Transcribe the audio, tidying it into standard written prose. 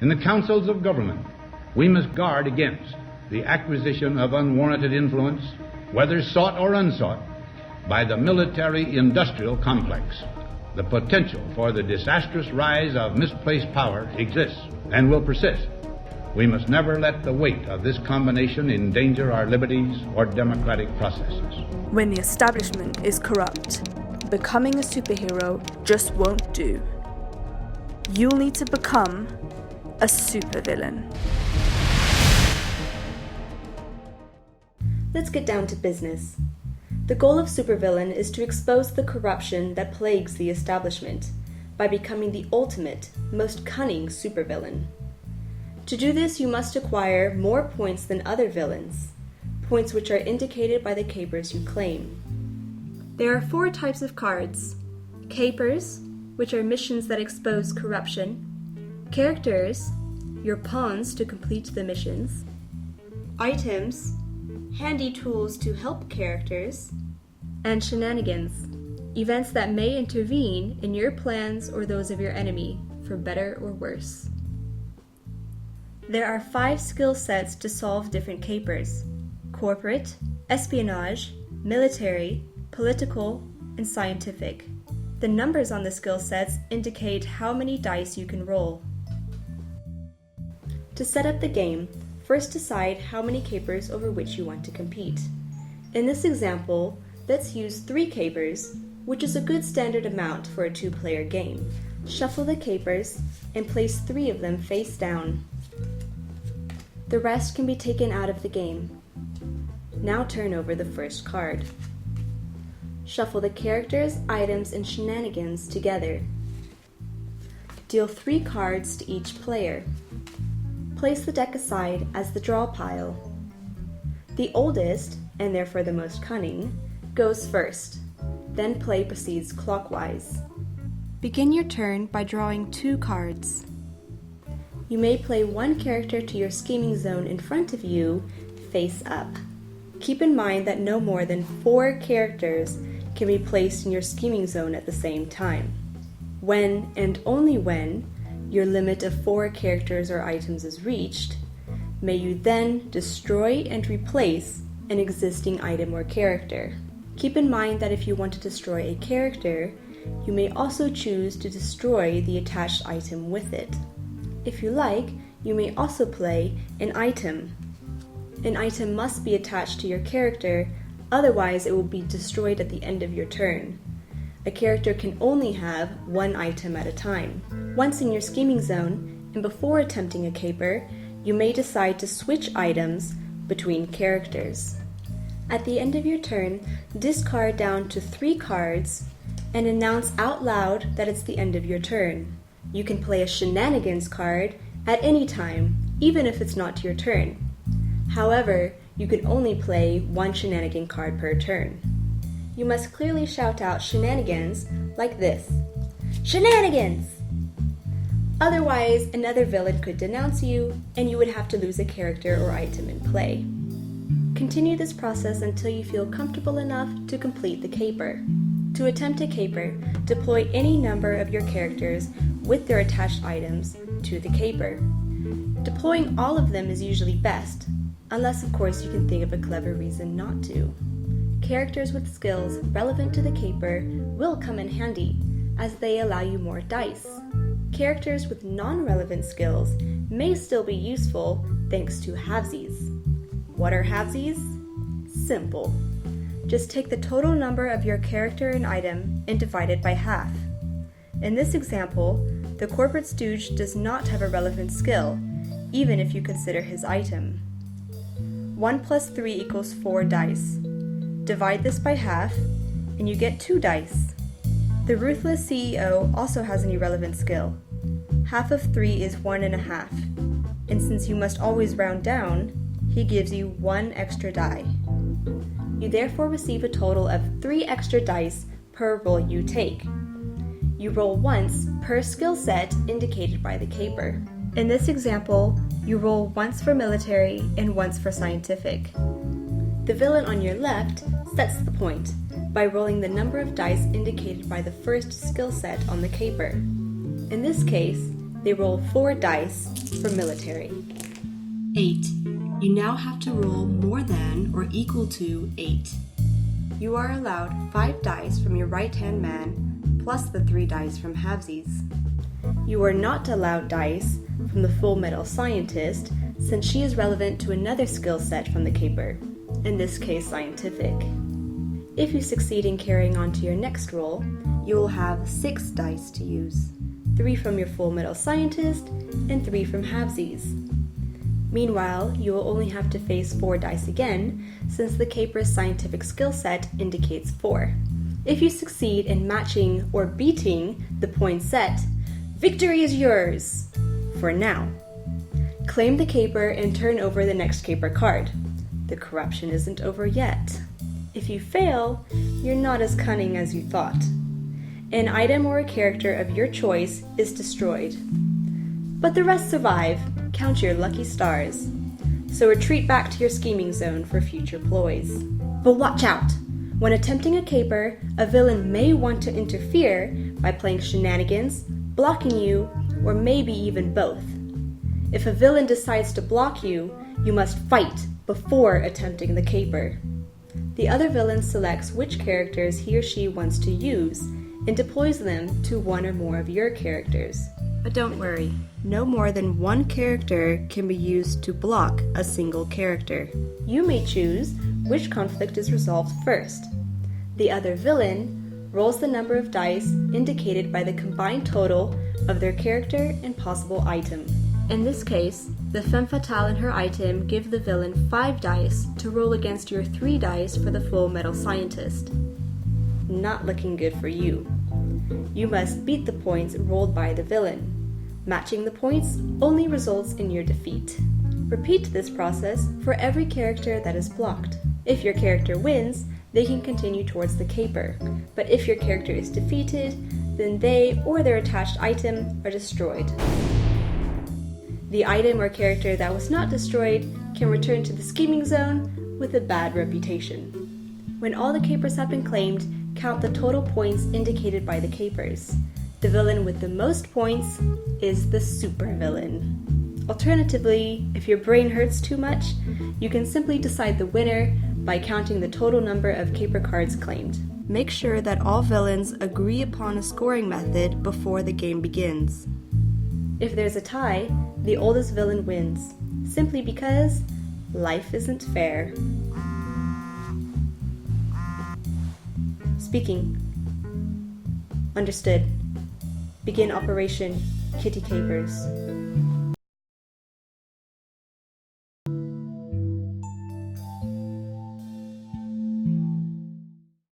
In the councils of government, we must guard against the acquisition of unwarranted influence, whether sought or unsought, by the military-industrial complex. The potential for the disastrous rise of misplaced power exists and will persist. We must never let the weight of this combination endanger our liberties or democratic processes. When the establishment is corrupt, becoming a superhero just won't do. You'll need to become a supervillain. Let's get down to business. The goal of Supervillain is to expose the corruption that plagues the establishment by becoming the ultimate, most cunning supervillain. To do this, you must acquire more points than other villains, points which are indicated by the capers you claim. There are 4 types of cards: capers, which are missions that expose corruption; characters, your pawns to complete the missions; items, handy tools to help characters; and shenanigans, events that may intervene in your plans or those of your enemy, for better or worse. There are 5 skill sets to solve different capers: corporate, espionage, military, political, and scientific. The numbers on the skill sets indicate how many dice you can roll. To set up the game, first decide how many capers over which you want to compete. In this example, let's use 3 capers, which is a good standard amount for a 2-player game. Shuffle the capers and place 3 of them face down. The rest can be taken out of the game. Now turn over the first card. Shuffle the characters, items, and shenanigans together. Deal 3 cards to each player. Place the deck aside as the draw pile. The oldest, and therefore the most cunning, goes first. Then play proceeds clockwise. Begin your turn by drawing 2 cards. You may play 1 character to your scheming zone in front of you, face up. Keep in mind that no more than 4 characters can be placed in your scheming zone at the same time. When, and only when, your limit of 4 characters or items is reached, may you then destroy and replace an existing item or character. Keep in mind that if you want to destroy a character, you may also choose to destroy the attached item with it. If you like, you may also play an item. An item must be attached to your character, otherwise it will be destroyed at the end of your turn. A character can only have 1 item at a time. Once in your scheming zone, and before attempting a caper, you may decide to switch items between characters. At the end of your turn, discard down to 3 cards and announce out loud that it's the end of your turn. You can play a shenanigans card at any time, even if it's not your turn. However, you can only play 1 shenanigan card per turn. You must clearly shout out shenanigans like this: "Shenanigans!" Otherwise, another villain could denounce you, and you would have to lose a character or item in play. Continue this process until you feel comfortable enough to complete the caper. To attempt a caper, deploy any number of your characters with their attached items to the caper. Deploying all of them is usually best, unless of course you can think of a clever reason not to. Characters with skills relevant to the caper will come in handy, as they allow you more dice. Characters with non-relevant skills may still be useful thanks to halvesies. What are halvesies? Simple. Just take the total number of your character and item and divide it by half. In this example, the corporate stooge does not have a relevant skill, even if you consider his item. 1 plus 3 equals 4 dice. Divide this by half, and you get 2 dice. The ruthless CEO also has an irrelevant skill. Half of 3 is 1.5, and since you must always round down, he gives you 1 extra die. You therefore receive a total of 3 extra dice per roll you take. You roll once per skill set indicated by the caper. In this example, you roll once for military and once for scientific. The villain on your left sets the point by rolling the number of dice indicated by the first skill set on the caper. In this case, they roll 4 dice for military. 8. You now have to roll more than or equal to 8. You are allowed 5 dice from your right-hand man, plus the 3 dice from halvesies. You are not allowed dice from the Full Metal Scientist, since she is relevant to another skill set from the caper, in this case scientific. If you succeed in carrying on to your next roll, you will have 6 dice to use, 3 from your Full Metal Scientist and 3 from halvesies. Meanwhile, you will only have to face 4 dice again, since the caper's scientific skill set indicates 4. If you succeed in matching or beating the points set, victory is yours! For now. Claim the caper and turn over the next caper card. The corruption isn't over yet. If you fail, you're not as cunning as you thought. An item or a character of your choice is destroyed. But the rest survive. Count your lucky stars. So retreat back to your scheming zone for future ploys. But watch out! When attempting a caper, a villain may want to interfere by playing shenanigans, blocking you, or maybe even both. If a villain decides to block you, you must fight before attempting the caper. The other villain selects which characters he or she wants to use and deploys them to one or more of your characters. But don't worry, no more than one character can be used to block a single character. You may choose which conflict is resolved first. The other villain rolls the number of dice indicated by the combined total of their character and possible item. In this case, the femme fatale and her item give the villain 5 dice to roll against your 3 dice for the Full Metal Scientist. Not looking good for you. You must beat the points rolled by the villain. Matching the points only results in your defeat. Repeat this process for every character that is blocked. If your character wins, they can continue towards the caper, but if your character is defeated, then they or their attached item are destroyed. The item or character that was not destroyed can return to the scheming zone with a bad reputation. When all the capers have been claimed, count the total points indicated by the capers. The villain with the most points is the supervillain. Alternatively, if your brain hurts too much, you can simply decide the winner by counting the total number of caper cards claimed. Make sure that all villains agree upon a scoring method before the game begins. If there's a tie, the oldest villain wins, simply because life isn't fair. Speaking. Understood. Begin Operation Kitty Capers.